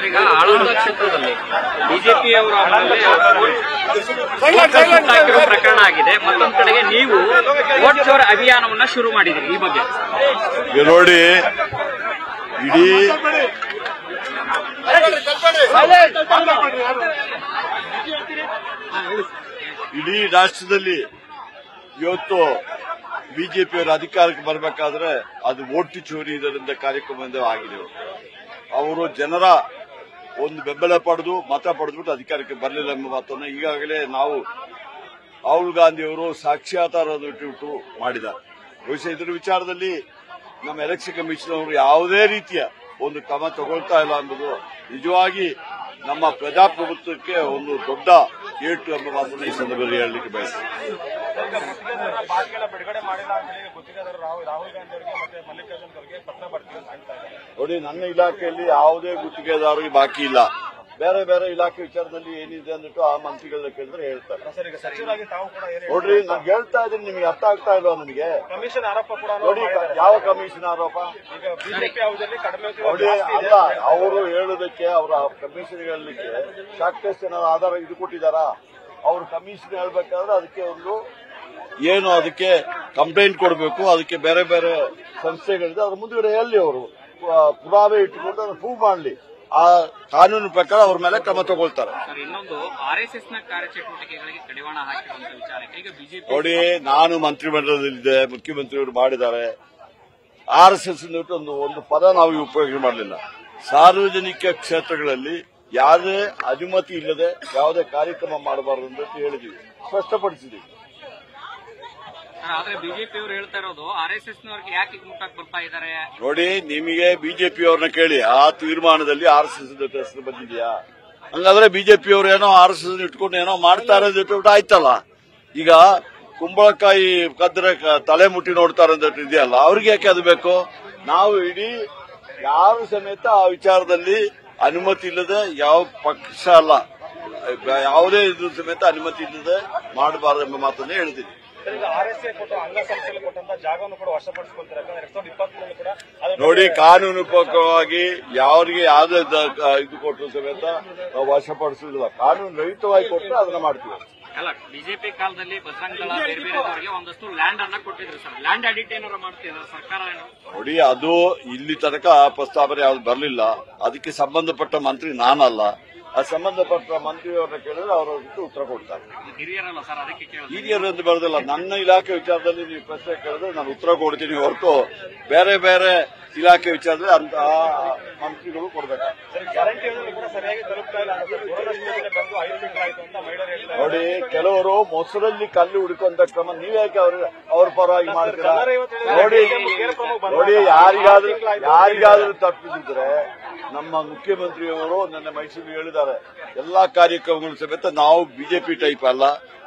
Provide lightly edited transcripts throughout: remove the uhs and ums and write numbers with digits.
ಈಗ ಆಳಂದ ಕ್ಷೇತ್ರದಲ್ಲಿ ಬಿಜೆಪಿಯವರ ಪ್ರಕರಣ ಆಗಿದೆ. ಮತ್ತೊಂದು ಕಡೆಗೆ ನೀವು ವೋಟ್ ಚೋರ್ ಅಭಿಯಾನವನ್ನ ಶುರು ಮಾಡಿದ್ರಿ. ಈ ಬಗ್ಗೆ ನೋಡಿ, ಇಡೀ ರಾಷ್ಟ್ರದಲ್ಲಿ ಇವತ್ತು ಬಿಜೆಪಿಯವರ ಅಧಿಕಾರಕ್ಕೆ ಬರಬೇಕಾದ್ರೆ ಅದು ಓಟು ಚೋರಿ ಇದರಿಂದ ಕಾರ್ಯಕ್ರಮದಿಂದ ಆಗಿದೆ. ಅವರು ಜನರ ಒಂದು ಬೆಂಬಲ ಪಡೆದು ಮತ ಪಡೆದ್ಬಿಟ್ಟು ಅಧಿಕಾರಕ್ಕೆ ಬರಲಿಲ್ಲ ಎಂಬ ಮಾತನ್ನು ಈಗಾಗಲೇ ನಾವು ರಾಹುಲ್ ಗಾಂಧಿಯವರು ಸಾಕ್ಷ್ಯಾಧಾರದ ಇಟ್ಟು ಮಾಡಿದ್ದಾರೆ. ಬಹುಶಃ ಇದರ ವಿಚಾರದಲ್ಲಿ ನಮ್ಮ ಎಲೆಕ್ಷನ್ ಕಮಿಷನ್ ಅವರು ಯಾವುದೇ ರೀತಿಯ ಒಂದು ಕ್ರಮ ತಗೊಳ್ತಾ ಇಲ್ಲ ಅನ್ನೋದು ನಿಜವಾಗಿ ನಮ್ಮ ಪ್ರಜಾಪ್ರಭುತ್ವಕ್ಕೆ ಒಂದು ದೊಡ್ಡ ಏಟು ಎಂಬ ಮಾತನ್ನು ಈ ಸಂದರ್ಭದಲ್ಲಿ ಹೇಳಲಿಕ್ಕೆ ಬಯಸ್ತೀನಿ. ನೋಡಿ, ನನ್ನ ಇಲಾಖೆಯಲ್ಲಿ ಯಾವುದೇ ಗುತ್ತಿಗೆದಾರರಿಗೆ ಬಾಕಿ ಇಲ್ಲ. ಬೇರೆ ಬೇರೆ ಇಲಾಖೆ ವಿಚಾರದಲ್ಲಿ ಏನಿದೆ ಅಂದ್ಬಿಟ್ಟು ಆ ಮಂತ್ರಿಗಳನ್ನ ಕೇಳಿದ್ರೆ ಹೇಳ್ತಾರೆ. ನೋಡ್ರಿ, ನಾನು ಹೇಳ್ತಾ ಇದ್ದೀನಿ, ನಿಮಗೆ ಅರ್ಥ ಆಗ್ತಾ ಇಲ್ವಾ? ನನಗೆ ಕಮಿಷನ್ ಆರೋಪ ಕೂಡ ನೋಡಿ, ಯಾವ ಕಮಿಷನ್ ಆರೋಪ? ನೋಡಿ, ಅಲ್ಲ, ಅವರು ಹೇಳೋದಕ್ಕೆ ಅವರ ಕಮಿಷನ್ ಹೇಳಲಿಕ್ಕೆ ಸಾಕಷ್ಟು ಜನ ಆಧಾರ ಇದು ಕೊಟ್ಟಿದ್ದಾರಾ? ಅವರು ಕಮಿಷನ್ ಹೇಳ್ಬೇಕಾದ್ರೆ ಅದಕ್ಕೆ ಒಂದು ಏನು ಅದಕ್ಕೆ ಕಂಪ್ಲೇಂಟ್ ಕೊಡಬೇಕು, ಅದಕ್ಕೆ ಬೇರೆ ಬೇರೆ ಸಂಸ್ಥೆಗಳಿದೆ, ಅದ್ರ ಮುಂದೆ ಎಲ್ಲಿ ಅವರು ಪುರಾವೆ ಇಟ್ಟುಕೊಂಡು ಅದನ್ನು ಪ್ರೂವ್ ಮಾಡಲಿ. ಆ ಕಾನೂನು ಪ್ರಕಾರ ಅವ್ರ ಮೇಲೆ ಕ್ರಮ ತಗೊಳ್ತಾರೆ. ಇನ್ನೊಂದು ಆರ್ಎಸ್ಎಸ್ ನ ಕಾರ್ಯಚಟುವಟಿಕೆಗಳಿಗೆ ಕಡಿವಾಣ ಹಾಕಿರುವಂತಹ ವಿಚಾರಕ್ಕೆ ಈಗ ಬಿಜೆಪಿ ನೋಡಿ, ನಾನು ಮಂತ್ರಿಮಂಡಲದಲ್ಲಿದ್ದೆ, ಮುಖ್ಯಮಂತ್ರಿಯವರು ಮಾಡಿದ್ದಾರೆ. ಆರ್ಎಸ್ಎಸ್ ಒಂದು ಪದ ನಾವು ಉಪಯೋಗ ಮಾಡಲಿಲ್ಲ. ಸಾರ್ವಜನಿಕ ಕ್ಷೇತ್ರಗಳಲ್ಲಿ ಯಾವುದೇ ಅನುಮತಿ ಇಲ್ಲದೆ ಯಾವುದೇ ಕಾರ್ಯಕ್ರಮ ಮಾಡಬಾರದು ಅಂತ ಹೇಳಿದೀವಿ, ಸ್ಪಷ್ಟಪಡಿಸಿದೀವಿ. ಆದ್ರೆ ಬಿಜೆಪಿಯವರು ಹೇಳ್ತಾ ಇರೋದು ಆರ್ಎಸ್ಎಸ್ ನವರಿಗೆ ಯಾಕೆ ಮುಟ್ಟಕ್ಕೆ ಬರ್ತಾ ಇದ್ದಾರೆ? ನೋಡಿ, ನಿಮಗೆ ಬಿಜೆಪಿಯವ್ರನ್ನ ಕೇಳಿ, ಆ ತೀರ್ಮಾನದಲ್ಲಿ ಆರ್ಎಸ್ಎಸ್ ಹೆಸರು ಬಂದಿದೆಯಾ? ಹಂಗಾದ್ರೆ ಬಿಜೆಪಿಯವರು ಏನೋ ಆರ್ಎಸ್ಎಸ್ ಇಟ್ಕೊಂಡು ಏನೋ ಮಾಡ್ತಾರೆ ಅಂತ ಆಯ್ತಲ್ಲ. ಈಗ ಕುಂಬಳಕಾಯಿ ಕದ್ರೆ ತಲೆ ಮುಟ್ಟಿ ನೋಡ್ತಾರೆ ಅಂತ ಇದೆಯಲ್ಲ, ಅವ್ರಿಗೆ ಯಾಕೆ ಅದು ಬೇಕು? ನಾವು ಇಡೀ ಯಾರು ಸಮೇತ ಆ ವಿಚಾರದಲ್ಲಿ ಅನುಮತಿ ಇಲ್ಲದೆ ಯಾವ ಪಕ್ಷ ಅಲ್ಲ, ಯಾವುದೇ ಇದ್ರ ಸಮೇತ ಅನುಮತಿ ಇಲ್ಲದೆ ಮಾಡಬಾರದು ಎಂಬ ಮಾತನ್ನೇ ಹೇಳ್ತೀನಿ. ಆರ್ಎಸ್ಎ ಕೊಟ್ಟು ಅಂಗಸಂಸ್ಥೆಯಲ್ಲಿ ಕೊಟ್ಟಂತ ಜಾಗವನ್ನು ಕೂಡ ವಶಪಡಿಸಿಕೊಳ್ತಾರೆ. 2020 ಕೂಡ ನೋಡಿ, ಕಾನೂನುಪರವಾಗಿ ಯಾರಿಗೆ ಯಾವುದೇ ಇದು ಕೊಟ್ಟರು ಸಮೇತ ವಶಪಡಿಸುವುದಿಲ್ಲ. ಕಾನೂನು ರಹಿತವಾಗಿ ಕೊಟ್ಟರೆ ಅದನ್ನ ಮಾಡ್ತೀವಿ. ಅಲ್ಲ, ಬಿಜೆಪಿ ಕಾಲದಲ್ಲಿ ಬಜರಂಗ ದಳ ಬೇರೆ ಬೇರೆಯವರಿಗೆ ಒಂದಷ್ಟು ಲ್ಯಾಂಡ್ ಅನ್ನ ಕೊಟ್ಟಿದ್ರು ಸರ್. ಲ್ಯಾಂಡ್ ಅಡಿಟ್ ಏನಾರ ಮಾಡ್ತಿದ್ದಾರೆ ಸರ್ಕಾರ? ನೋಡಿ, ಅದು ಇಲ್ಲಿ ತನಕ ಪ್ರಸ್ತಾವನೆ ಯಾವ್ದು ಬರಲಿಲ್ಲ. ಅದಕ್ಕೆ ಸಂಬಂಧಪಟ್ಟ ಮಂತ್ರಿ ನಾನಲ್ಲ. ಆ ಸಂಬಂಧಪಟ್ಟ ಮಂತ್ರಿಯವರನ್ನ ಕೇಳಿದ್ರೆ ಅವರು ಅದಕ್ಕೆ ಉತ್ತರ ಕೊಡ್ತಾರೆ. ಹಿರಿಯರಲ್ಲ ಸರ್, ಅದಕ್ಕೆ ಕೇಳಿದ್ರು. ಹಿರಿಯರು ಎಂದು ಬರೋದಿಲ್ಲ. ನನ್ನ ಇಲಾಖೆ ವಿಚಾರದಲ್ಲಿ ನೀವು ಪ್ರಶ್ನೆ ಕೇಳಿದ್ರೆ ನಾನು ಉತ್ತರ ಕೊಡ್ತೀನಿ ಹೊರತು ಬೇರೆ ಬೇರೆ ಇಲಾಖೆ ವಿಚಾರದಲ್ಲಿ ಅಂತ ಮಂತ್ರಿಗಳು ಕೊಡಬೇಕಾಗ್ತದೆ. ನೋಡಿ, ಕೆಲವರು ಮೊಸರಲ್ಲಿ ಕಲ್ಲು ಹುಡುಕುವಂತ ಕ್ರಮ ನೀವ್ಯಾಕೆ ಅವ್ರ ಪರವಾಗಿ ಮಾಡ್ತೀರಾ? ನೋಡಿ, ಯಾರಿಗಾದ್ರೂ ತಪ್ಪಿಸಿದ್ರೆ ನಮ್ಮ ಮುಖ್ಯಮಂತ್ರಿಯವರು ನನ್ನ ಮೈಸೂರಿಗೆ ಹೇಳಿದ್ದಾರೆ, ಎಲ್ಲಾ ಕಾರ್ಯಕ್ರಮಗಳು ಸಮೇತ ನಾವು ಬಿಜೆಪಿ ಟೈಪ್ ಅಲ್ಲ,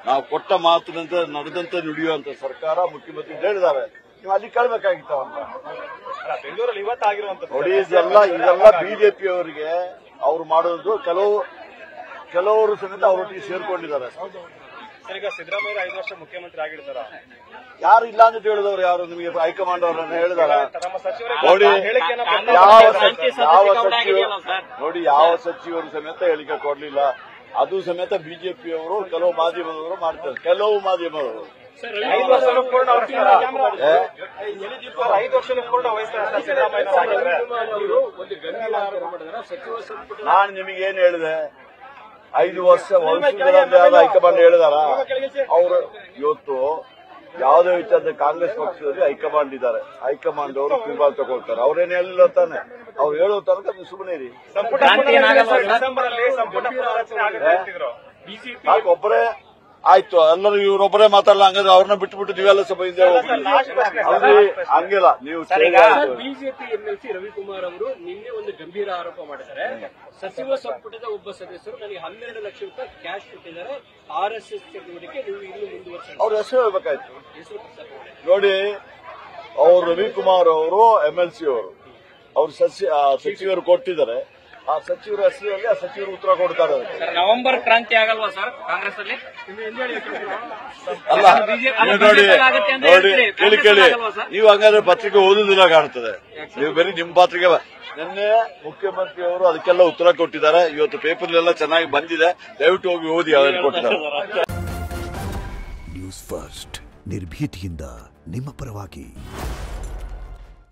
ನಾವು ಕೊಟ್ಟ ಮಾತಿನಂತೆ ನಡೆದಂತೆ ನುಡಿಯುವಂತ ಸರ್ಕಾರ ಮುಖ್ಯಮಂತ್ರಿ ಹೇಳಿದ್ದಾರೆ. ನೀವು ಅಲ್ಲಿ ಕಳ್ಬೇಕಾಗಿತ್ತ ಅಂತ ಬೆಂಗಳೂರಲ್ಲಿ ಇವತ್ತಾಗಿರುವಂತ ನೋಡಿ, ಇದೆಲ್ಲ ಬಿಜೆಪಿಯವರಿಗೆ ಅವ್ರು ಮಾಡೋದು. ಕೆಲವರು ಸಮೇತ ಅವರೊಟ್ಟಿಗೆ ಸೇರ್ಕೊಂಡಿದ್ದಾರೆ. ಈಗ ಸಿದ್ದರಾಮಯ್ಯ 5 ವರ್ಷ ಮುಖ್ಯಮಂತ್ರಿ ಆಗಿರ್ತಾರ? ಯಾರು ಇಲ್ಲ ಅಂತ ಹೇಳಿದವರು ಯಾರು? ನಿಮಗೆ ಹೈಕಮಾಂಡ್ ಅವರನ್ನ ಹೇಳಿದಾರ? ನಮ್ಮ ಸಚಿವರು ನೋಡಿ, ಯಾವ ಸಚಿವರು ಸಮೇತ ಹೇಳಿಕೆ ಕೊಡಲಿಲ್ಲ. ಅದು ಸಮೇತ ಬಿಜೆಪಿಯವರು ಕೆಲವು ಮಾಧ್ಯಮದವರು ಮಾಡ್ತಾರೆ. ಕೆಲವು ಮಾಧ್ಯಮದವರು 5 ವರ್ಷ ಪೂರ್ಣ ನಾನು ನಿಮಗೇನು ಹೇಳಿದೆ? 5 ವರ್ಷ ಹೈಕಮಾಂಡ್ ಹೇಳಿದಾರ? ಅವರು ಇವತ್ತು ಯಾವುದೇ ವಿಚಾರದ ಕಾಂಗ್ರೆಸ್ ಪಕ್ಷದಲ್ಲಿ ಹೈಕಮಾಂಡ್ ಇದ್ದಾರೆ. ಹೈಕಮಾಂಡ್ ಅವರು ತೀರ್ಮಾನ ತಗೊಳ್ತಾರೆ. ಅವ್ರೇನು ಹೇಳಿಲ್ಲ ತಾನೆ, ಅವ್ರು ಹೇಳೋ ತನಕ ನೀವು ಸುಮ್ಮನೆ ಇರಿ. ಒಬ್ಬರೇ ಆಯ್ತು, ಎಲ್ಲರೂ ಇವರೊಬ್ಬರೇ ಮಾತಾಡಲ್ಲ. ಹಂಗಂದ್ರೆ ಅವ್ರನ್ನ ಬಿಟ್ಬಿಟ್ಟು ನೀವೆಲ್ಲ ಸ್ವಲ್ಪ ಹಿಂದೆ ಹಂಗಿಲ್ಲ. ನೀವು ಬಿಜೆಪಿ ಎಂಎಲ್ಸಿ ರವಿಕುಮಾರ್ ಅವರು ನಿನ್ನೆ ಒಂದು ಗಂಭೀರ ಆರೋಪ ಮಾಡಿದ್ದಾರೆ. ಸಚಿವ ಸಂಪುಟದ ಒಬ್ಬ ಸದಸ್ಯರು ನನಗೆ 12 ಲಕ್ಷ ರೂಪಾಯಿ ಕ್ಯಾಶ್ ಕೊಟ್ಟಿದ್ದಾರೆ, ಆರ್ಎಸ್ಎಸ್ ಚಟುವಟಿಕೆ ನೀವು ಇನ್ನೂ ಮುಂದುವರಿಸ. ಅವ್ರ ಹೆಸರು ಹೇಳ್ಬೇಕಾಯ್ತು. ನೋಡಿ, ಅವರು ರವಿಕುಮಾರ್ ಅವರು ಎಂಎಲ್ಸಿ ಅವರು ಸಚಿವರು ಕೊಟ್ಟಿದ್ದಾರೆ. ಆ ಸಚಿವರ ಹೆಸರಲ್ಲಿ ಆ ಸಚಿವರು ಉತ್ತರ ಕೊಡ್ತಾರೆ. ಸರ್ ನವೆಂಬರ್ ಕ್ರಾಂತಿ ಆಗಲ್ವಾ ಸರ್ ಕಾಂಗ್ರೆಸ್ ಅಲ್ಲಿ? ಅಲ್ಲ ನೋಡಿ ಕೇಳಿ ನೀವು ಹಂಗಾದ್ರೆ ಪತ್ರಿಕೆ ಓದುದಿಲ್ಲ ಕಾಣ್ತದೆ. ನೀವು ಬರೀ ನಿಮ್ಮ ಪತ್ರಿಕೆ ನಿನ್ನೆ ಮುಖ್ಯಮಂತ್ರಿಯವರು ಅದಕ್ಕೆಲ್ಲ ಉತ್ತರ ಕೊಟ್ಟಿದ್ದಾರೆ. ಇವತ್ತು ಪೇಪರ್ಲೆಲ್ಲ ಚೆನ್ನಾಗಿ ಬಂದಿದೆ, ದಯವಿಟ್ಟು ಹೋಗಿ ಓದಿ ಅವೆಲ್ಲ ಕೊಟ್ಟಿದ್ದಾರೆ. ನ್ಯೂಸ್ ಫಸ್ಟ್ ನಿರ್ಭೀತಿಯಿಂದ ನಿಮ್ಮ ಪರವಾಗಿ.